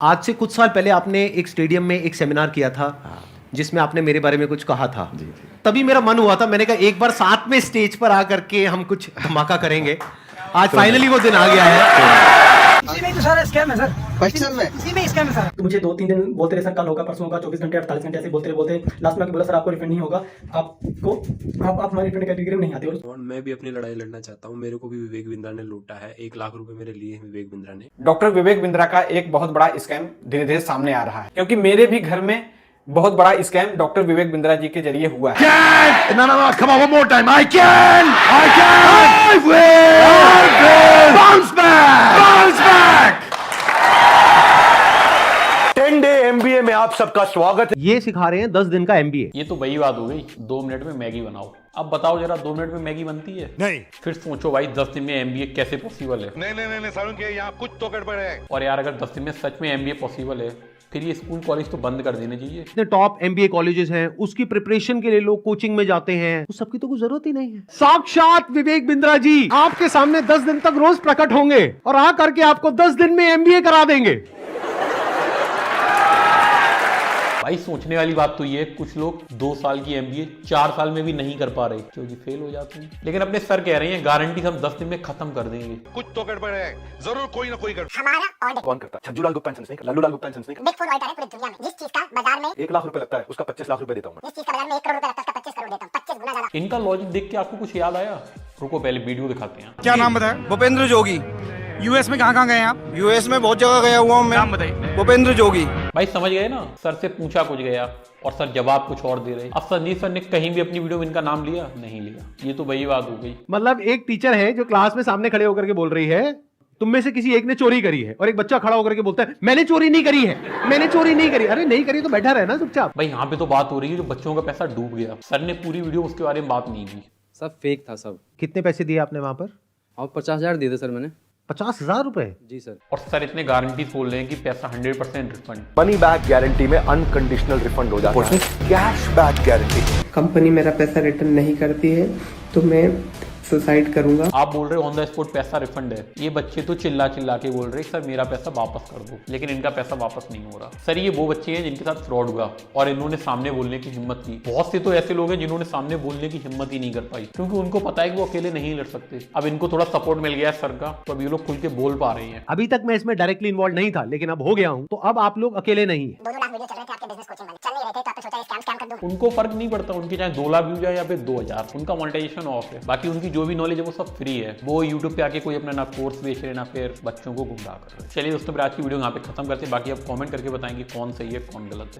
आज से कुछ साल पहले आपने एक स्टेडियम में एक सेमिनार किया था जिसमें आपने मेरे बारे में कुछ कहा था। जी। तभी मेरा मन हुआ था, मैंने कहा एक बार साथ में स्टेज पर आकर के हम कुछ धमाका करेंगे। आज फाइनली वो दिन आ गया है। इसी में तो सारा स्कैम है सर। क्वेश्चन में इसी में स्कैम है सर। तो मुझे 2-3 दिन बोलते रहे सर कल होगा परसों होगा 24 घंटे 48 घंटे ऐसे बोलते लास्ट में आके बोला सर आपको रिफंड नहीं होगा, आपको आप हमारी रिफंड कैटेगरी में नहीं आते। और मैं भी अपनी लड़ाई लड़ना चाहता हूँ। मेरे को भी विवेक बिंद्रा ने लूटा है। 1 लाख रुपए मेरे लिए विवेक बिंद्रा ने। डॉक्टर विवेक बिंद्रा का एक बहुत बड़ा स्कैम धीरे धीरे सामने आ रहा है, क्योंकि मेरे भी घर में बहुत बड़ा स्कैम डॉक्टर विवेक बिंद्रा जी के जरिए हुआ है। No, come on, one more time. I can. I will. Bounce back. 10 day MBA में आप सबका स्वागत है। ये सिखा रहे हैं 10 दिन का MBA। ये तो वही बात हो गई, 2 मिनट में मैगी बनाओ। अब बताओ जरा, 2 मिनट में मैगी बनती है? नहीं। फिर सोचो भाई 10 दिन में MBA कैसे पॉसिबल है? नहीं सारुण के यहाँ कुछ तो गड़बड़ है। और यार अगर 10 दिन में सच में MBA पॉसिबल है, फिर ये स्कूल कॉलेज तो बंद कर देने चाहिए। इतने टॉप MBA कॉलेजेस हैं, उसकी प्रिपरेशन के लिए लोग कोचिंग में जाते हैं, उस सबकी तो कोई जरूरत ही नहीं है। साक्षात विवेक बिंद्रा जी आपके सामने 10 दिन तक रोज प्रकट होंगे और आ करके आपको 10 दिन में MBA करा देंगे। भाई सोचने वाली बात तो ये है, कुछ लोग 2 साल की MBA 4 साल में भी नहीं कर पा रहे क्योंकि फेल हो जाते हैं। लेकिन अपने सर कह रहे हैं गारंटी हम 10 दिन में खत्म कर देंगे। कुछ तो गड़बड़ है, जरूर कोई ना कोई गड़बड़। हमारा ऑर्डर कौन करता है? छज्जूलाल गुप्ता एंड सन्स नहीं, लल्लूलाल गुप्ता एंड सन्स नहीं। बिग फोर ऑर्डर है पूरी दुनिया में। जिस चीज का बाजार में 1 लाख रुपए लगता है उसका 25 लाख रुपए देता हूँ मैं। जिस चीज का बाजार में 1 करोड़ रुपए लगता है उसका 25 करोड़ देता हूँ, 25 गुना ज्यादा। इनका लॉजिक देख के आपको कुछ याद आया? रुको पहले वीडियो दिखाते हैं। क्या नाम बताया? भूपेंद्र जोगी। यूएस में कहाँ गए आप? यूएस में बहुत जगह गया हुआ हूँ मैं। नाम बताइए। भूपेंद्र जोगी। भाई समझ गए ना, सर से पूछा कुछ गया और सर जवाब कुछ और दे रहे। अब संजीव सर ने कहीं भी अपनी वीडियो में इनका नाम लिया? नहीं लिया। ये तो वही बात हो गई। मतलब एक टीचर है जो क्लास में सामने खड़े होकर के बोल रही है तुम में से किसी एक ने चोरी करी है, और एक बच्चा खड़ा होकर के बोलता है मैंने चोरी नहीं करी है, मैंने चोरी नहीं करी। अरे नहीं करी तो बैठा रहना चुपचाप। भाई यहाँ पे तो बात हो रही है जो बच्चों का पैसा डूब गया। सर ने पूरी वीडियो उसके बारे में बात नहीं की। सब फेक था सब। कितने पैसे दिए आपने वहां पर? और 50,000 दिए थे सर मैंने। 50,000 रुपए? जी सर। और सर इतने गारंटी बोल रहे हैं कि पैसा 100% रिफंड। मनी बैक गारंटी में अनकंडीशनल रिफंड हो जाता है। Cash back guarantee. कंपनी मेरा पैसा रिटर्न नहीं करती है तो मैं सुसाइड करूंगा। आप बोल रहे हो ऑन द स्पॉट पैसा रिफंड है। ये बच्चे तो चिल्ला चिल्ला के बोल रहे हैं सर मेरा पैसा वापस कर दो, लेकिन इनका पैसा वापस नहीं हो रहा। सर ये वो बच्चे हैं जिनके साथ फ्रॉड हुआ और इन्होंने सामने बोलने की हिम्मत की। बहुत से तो ऐसे लोग हैं जिन्होंने सामने बोलने की हिम्मत ही नहीं कर पाई क्योंकि उनको पता है कि वो अकेले नहीं लड़ सकते। अब इनको थोड़ा सपोर्ट मिल गया है सर का, तो अब ये लोग खुल के बोल पा रहे हैं। अभी तक मैं इसमें डायरेक्टली इन्वॉल्व नहीं था, लेकिन अब हो गया हूं, तो अब आप लोग अकेले नहीं है। 2 लाख वीडियो चल रहे थे आपके बिजनेस कोचिंग वाले, चल नहीं रहे थे तो आपने सोचा स्कैम कर दूं। उनको फर्क नहीं पड़ता, उनके चाहे 2 लाख व्यूज है या फिर 2000, उनका मोनेटाइजेशन ऑफ है। बाकी उनकी जो भी नॉलेज है वो सब फ्री है। वो यूट्यूब पे आके कोई अपना ना कोर्स बेच रहे ना फिर बच्चों को गुमराह कर रहे। चलिए दोस्तों, आज की वीडियो यहाँ पे खत्म करते हैं। बाकी आप कमेंट करके बताएंगे कौन सही है कौन गलत है।